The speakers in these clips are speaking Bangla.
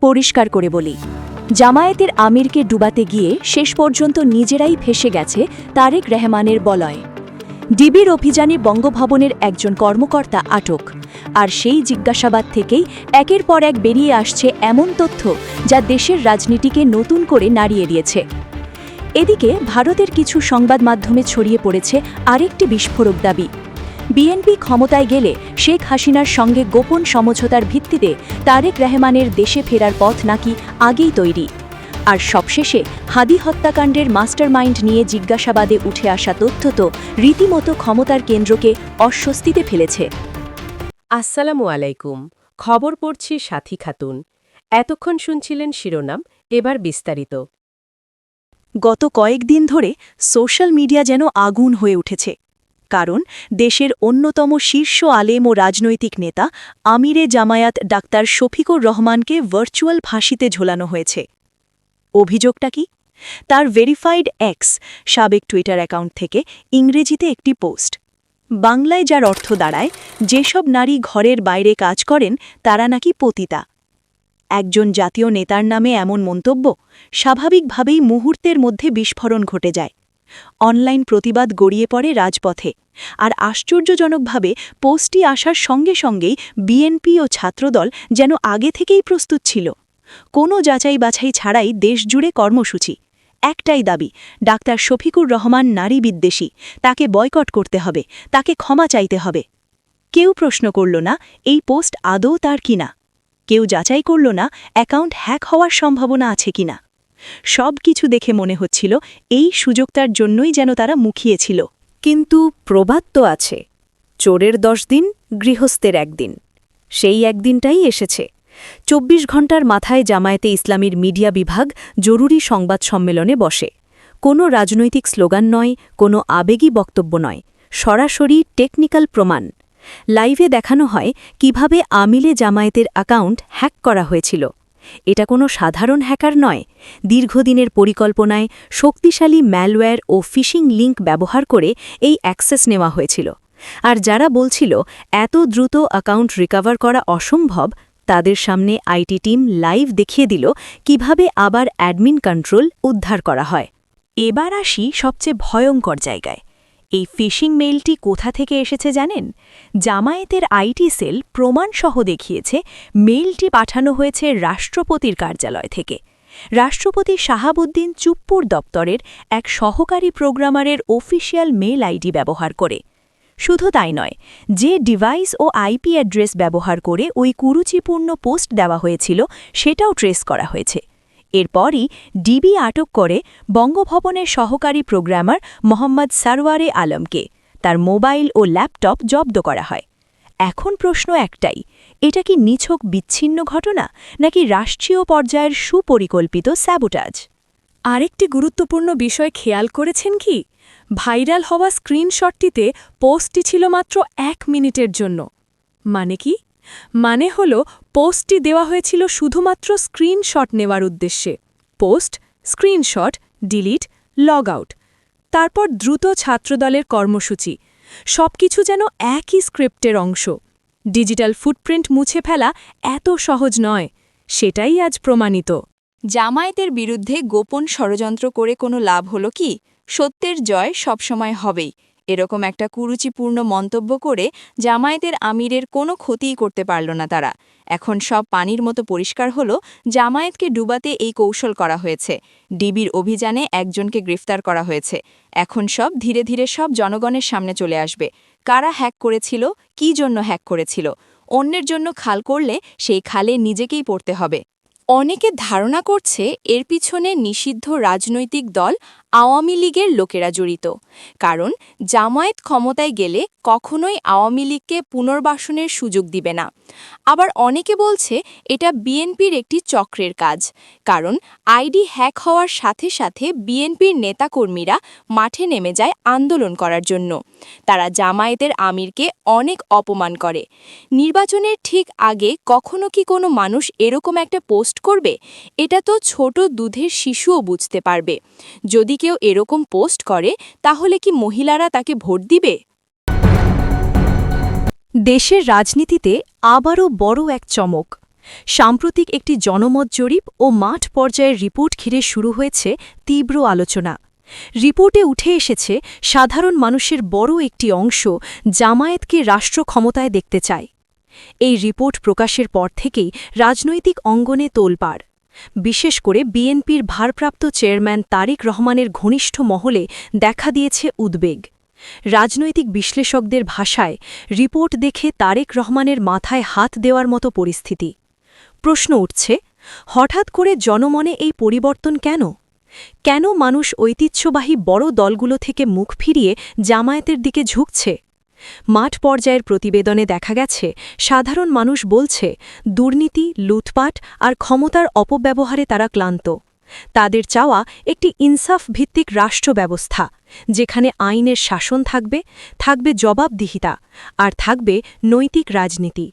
পরিষ্কার করে বলি, জামায়াতের আমিরকে ডুবাতে গিয়ে শেষ পর্যন্ত নিজেরাই ফেঁসে গেছে তারেক রহমানের বলয়ে। ডিবির অভিযানে বঙ্গভবনের একজন কর্মকর্তা আটক, আর সেই জিজ্ঞাসাবাদ থেকেই একের পর এক বেরিয়ে আসছে এমন তথ্য যা দেশের রাজনীতিকে নতুন করে নাড়িয়ে দিয়েছে। এদিকে ভারতের কিছু সংবাদ মাধ্যমে ছড়িয়ে পড়েছে আরেকটি বিস্ফোরক দাবি, বিএনপি ক্ষমতায় গেলে শেখ হাসিনার সঙ্গে গোপন সমঝোতার ভিত্তিতে তারেক রহমানের দেশে ফেরার পথ নাকি আগেই তৈরি। আর সবশেষে হাদি হত্যাকাণ্ডের মাস্টারমাইন্ড নিয়ে জিজ্ঞাসাবাদে উঠে আসা তথ্য তো রীতিমতো ক্ষমতার কেন্দ্রকে অস্বস্তিতে ফেলেছে। আসসালামু আলাইকুম, খবর পড়ছি সাথী খাতুন। এতক্ষণ শুনছিলেন শিরোনাম, এবার বিস্তারিত। গত কয়েকদিন ধরে সোশ্যাল মিডিয়া যেন আগুন হয়ে উঠেছে, কারণ দেশের অন্যতম শীর্ষ আলেম ও রাজনৈতিক নেতা আমিরে জামায়াত ডাক্তার শফিকুর রহমানকে ভার্চুয়াল ফাঁসিতে ঝোলানো হয়েছে। অভিযোগটা কি? তার ভেরিফাইড এক্স সাবেক টুইটার অ্যাকাউন্ট থেকে ইংরেজিতে একটি পোস্ট, বাংলায় যার অর্থ দাঁড়ায়, যেসব নারী ঘরের বাইরে কাজ করেন তারা নাকি পতিতা। একজন জাতীয় নেতার নামে এমন মন্তব্য, স্বাভাবিকভাবেই মুহূর্তের মধ্যে বিস্ফোরণ ঘটে যায়। অনলাইন প্রতিবাদ গড়িয়ে পড়ে রাজপথে, আর আশ্চর্যজনকভাবে পোস্টটি আসার সঙ্গে সঙ্গেই বিএনপি ও ছাত্রদল যেন আগে থেকেই প্রস্তুত ছিল। কোনো যাচাই বাছাই ছাড়াই দেশজুড়ে কর্মসূচি, একটাই দাবি, ডাক্তার শফিকুর রহমান নারী বিদ্বেষী, তাকে বয়কট করতে হবে, তাকে ক্ষমা চাইতে হবে। কেউ প্রশ্ন করল না এই পোস্ট আদৌ তার কিনা, কেউ যাচাই করল না অ্যাকাউন্ট হ্যাক হওয়ার সম্ভাবনা আছে কিনা। সব কিছু দেখে মনে হচ্ছিল এই সুযোগটার জন্যই যেন তারা মুখিয়েছিল। কিন্তু প্রবাদ তো আছে, চোরের 10 দিন, গৃহস্থের 1 দিন। সেই একদিনটাই এসেছে। 24 ঘণ্টার মাথায় জামায়াতে ইসলামীর মিডিয়া বিভাগ জরুরি সংবাদ সম্মেলনে বসে। কোনো রাজনৈতিক স্লোগান নয়, কোনো আবেগী বক্তব্য নয়, সরাসরি টেকনিক্যাল প্রমাণ। লাইভে দেখানো হয় কিভাবে আমিলে জামায়াতের অ্যাকাউন্ট হ্যাক করা হয়েছিল। এটা কোনো সাধারণ হ্যাকার নয়, দীর্ঘদিনের পরিকল্পনায় শক্তিশালী ম্যালওয়্যার ও ফিশিং লিঙ্ক ব্যবহার করে এই অ্যাক্সেস নেওয়া হয়েছিল। আর যারা বলছিল এত দ্রুত অ্যাকাউন্ট রিকভার করা অসম্ভব, তাদের সামনে আইটি টিম লাইভ দেখিয়ে দিল কিভাবে আবার অ্যাডমিন কন্ট্রোল উদ্ধার করা হয়। এবার আসি সবচেয়ে ভয়ঙ্কর জায়গায়। এই ফিশিং মেইলটি কোথা থেকে এসেছে জানেন? জামায়াতের আইটি সেল প্রমাণসহ দেখিয়েছে মেইলটি পাঠানো হয়েছে রাষ্ট্রপতির কার্যালয় থেকে। রাষ্ট্রপতি শাহাবুদ্দিন চুপ্পুর দপ্তরের এক সহকারী প্রোগ্রামারের অফিসিয়াল মেইল আইডি ব্যবহার করে। শুধু তাই নয়, যে ডিভাইস ও আইপি অ্যাড্রেস ব্যবহার করে ওই কুরুচিপূর্ণ পোস্ট দেওয়া হয়েছিল সেটাও ট্রেস করা হয়েছে। এরপরই ডিবি আটক করে বঙ্গভবনের সহকারী প্রোগ্রামার মোহাম্মদ সারওয়ারে আলমকে। তার মোবাইল ও ল্যাপটপ জব্দ করা হয়। এখন প্রশ্ন একটাই, এটা কি নিছক বিচ্ছিন্ন ঘটনা, নাকি রাষ্ট্রীয় পর্যায়ের সুপরিকল্পিত স্যাবোটাজ? আরেকটি গুরুত্বপূর্ণ বিষয় খেয়াল করেছেন কি? ভাইরাল হওয়া স্ক্রিনশটটিতে পোস্টটি ছিল মাত্র 1 মিনিটের জন্য। মানে কি? মানে হলো পোস্টটি দেওয়া হয়েছিল শুধুমাত্র স্ক্রিনশট নেওয়ার উদ্দেশ্যে। Post, screenshot, delete, log out. তারপর দ্রুত ছাত্রদলের কর্মসূচি। সবকিছু যেন একই স্ক্রিপ্টের অংশ। ডিজিটাল ফুটপ্রিন্ট মুছে ফেলা এত সহজ নয়, সেটাই আজ প্রমাণিত। জামায়াতের বিরুদ্ধে গোপন ষড়যন্ত্র করে কোনো লাভ হলো কি? সত্যের জয় সবসময় হবেই, এরকম একটা কুরুচিপূর্ণ মন্তব্য করে জামায়াতের আমিরের কোনো ক্ষতিই করতে পারল না তারা। এখন সব পানির মতো পরিষ্কার হলো, জামায়াতকে ডুবাতে এই কৌশল করা হয়েছে। ডিবির অভিযানে একজনকে গ্রেফতার করা হয়েছে। এখন সব ধীরে ধীরে সব জনগণের সামনে চলে আসবে। কারা হ্যাক করেছিল, কী জন্য হ্যাক করেছিল। অন্যের জন্য খাল করলে সেই খালে নিজেকেই পড়তে হবে। অনেকে ধারণা করছে এর পিছনে নিষিদ্ধ রাজনৈতিক দল আওয়ামী লীগের লোকেরা জড়িত। কারণ জামায়াত ক্ষমতায় গেলে কখনোই আওয়ামী লীগকে পুনর্বাসনের সুযোগ দিবে না। আবার অনেকে বলছে এটা বিএনপির একটি চক্রের কাজ। কারণ আইডি হ্যাক হওয়ার সাথে সাথে বিএনপির নেতাকর্মীরা মাঠে নেমে যায় আন্দোলন করার জন্য। তারা জামায়াতের আমিরকে অনেক অপমান করে। নির্বাচনের ঠিক আগে কখনো কি কোনো মানুষ এরকম একটা পোস্ট করবে? এটা তো ছোট দুধের শিশুও বুঝতে পারবে। যদি কেউ এরকম পোস্ট করে, তাহলে কি মহিলারা তাকে ভোট দিবে? দেশের রাজনীতিতে আবারও বড় এক চমক। সাম্প্রতিক একটি জনমত জরিপ ও মাঠ পর্যায়ের রিপোর্ট ঘিরে শুরু হয়েছে তীব্র আলোচনা। রিপোর্টে উঠে এসেছে সাধারণ মানুষের বড় একটি অংশ জামায়াতকে রাষ্ট্র ক্ষমতায় দেখতে চায়। এই রিপোর্ট প্রকাশের পর থেকেই রাজনৈতিক অঙ্গনে তোলপাড়। বিশেষ করে বিএনপির ভারপ্রাপ্ত চেয়ারম্যান তারেক রহমানের ঘনিষ্ঠ মহলে দেখা দিয়েছে উদ্বেগ। রাজনৈতিক বিশ্লেষকদের ভাষায় রিপোর্ট দেখে তারেক রহমানের মাথায় হাত দেওয়ার মতো পরিস্থিতি। প্রশ্ন উঠছে, হঠাৎ করে জনমনে এই পরিবর্তন কেন? কেন মানুষ ঐতিহ্যবাহী বড় দলগুলো থেকে মুখ ফিরিয়ে জামায়াতের দিকে ঝুঁকছে? মাঠ পর্যায়ের প্রতিবেদনে দেখা গেছে সাধারণ মানুষ বলছে দুর্নীতি, লুটপাট আর ক্ষমতার অপব্যবহারে তারা ক্লান্ত। তাদের চাওয়া একটি ইনসাফ ভিত্তিক রাষ্ট্র ব্যবস্থা, যেখানে আইনের শাসন থাকবে জবাবদিহিতা আর থাকবে নৈতিক রাজনীতি।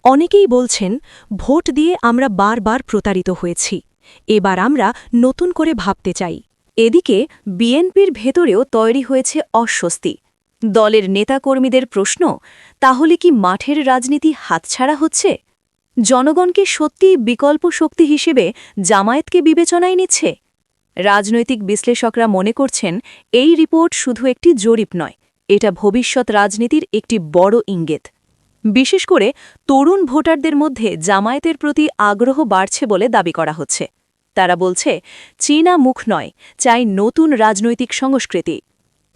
অনেকেই বলছেন, ভোট দিয়ে আমরা বারবার প্রতারিত হয়েছি, এবার আমরা নতুন করে ভাবতে চাই। এদিকে বিএনপির ভেতরেও তৈরি হয়েছে অস্বস্তি। দলের নেতাকর্মীদের প্রশ্ন, তাহলে কি মাঠের রাজনীতি হাতছাড়া হচ্ছে? জনগণকে সত্যিই বিকল্প শক্তি হিসেবে জামায়াতকে বিবেচনায় নিচ্ছে? রাজনৈতিক বিশ্লেষকরা মনে করছেন এই রিপোর্ট শুধু একটি জরিপ নয়, এটা ভবিষ্যৎ রাজনীতির একটি বড় ইঙ্গিত। বিশেষ করে তরুণ ভোটারদের মধ্যে জামায়াতের প্রতি আগ্রহ বাড়ছে বলে দাবি করা হচ্ছে। তারা বলছে, চীনা মুখ নয়, চাই নতুন রাজনৈতিক সংস্কৃতি।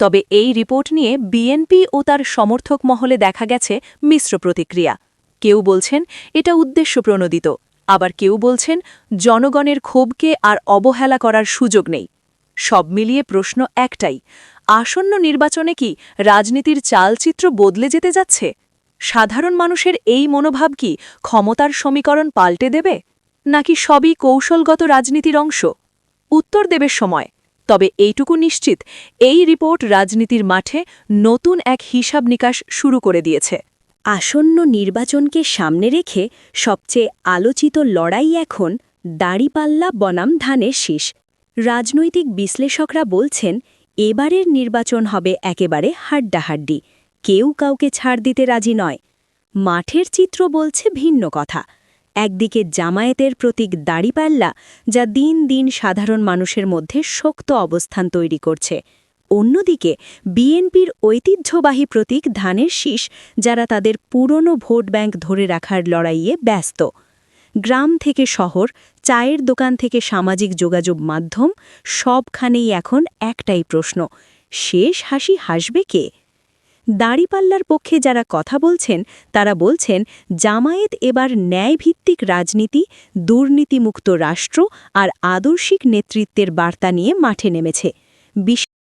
তবে এই রিপোর্ট নিয়ে বিএনপি ও তার সমর্থক মহলে দেখা গেছে মিশ্র প্রতিক্রিয়া। কেউ বলছেন এটা উদ্দেশ্যপ্রণোদিত, আবার কেউ বলছেন জনগণের ক্ষোভকে আর অবহেলা করার সুযোগ নেই। সব মিলিয়ে প্রশ্ন একটাই, আসন্ন নির্বাচনে কি রাজনীতির চালচিত্র বদলে যেতে যাচ্ছে? সাধারণ মানুষের এই মনোভাব কি ক্ষমতার সমীকরণ পাল্টে দেবে, নাকি সবই কৌশলগত রাজনীতির অংশ? উত্তর দেবে সময়। তবে এইটুকু নিশ্চিত, এই রিপোর্ট রাজনীতির মাঠে নতুন এক হিসাব নিকাশ শুরু করে দিয়েছে। আসন্ন নির্বাচনকে সামনে রেখে সবচেয়ে আলোচিত লড়াই এখন দাড়িপাল্লা বনাম ধানের শীষ। রাজনৈতিক বিশ্লেষকরা বলছেন, এবারের নির্বাচন হবে একেবারে হাড্ডাহাড্ডি, কেউ কাউকে ছাড় দিতে রাজি নয়। মাঠের চিত্র বলছে ভিন্ন কথা। একদিকে জামায়াতের প্রতীক দাড়িপাল্লা, যা দিন দিন সাধারণ মানুষের মধ্যে শক্ত অবস্থান তৈরি করছে। অন্যদিকে বিএনপির ঐতিহ্যবাহী প্রতীক ধানের শীষ, যারা তাদের পুরনো ভোট ব্যাংক ধরে রাখার লড়াইয়ে ব্যস্ত। গ্রাম থেকে শহর, চায়ের দোকান থেকে সামাজিক যোগাযোগ মাধ্যম, সবখানেই এখন একটাই প্রশ্ন, শেষ হাসি হাসবে কে? দাড়িপাল্লার পক্ষে যারা কথা বলছেন, তারা বলছেন জামায়াত এবার ন্যায়ভিত্তিক রাজনীতি, দুর্নীতিমুক্ত রাষ্ট্র আর আদর্শিক নেতৃত্বের বার্তা নিয়ে মাঠে নেমেছে।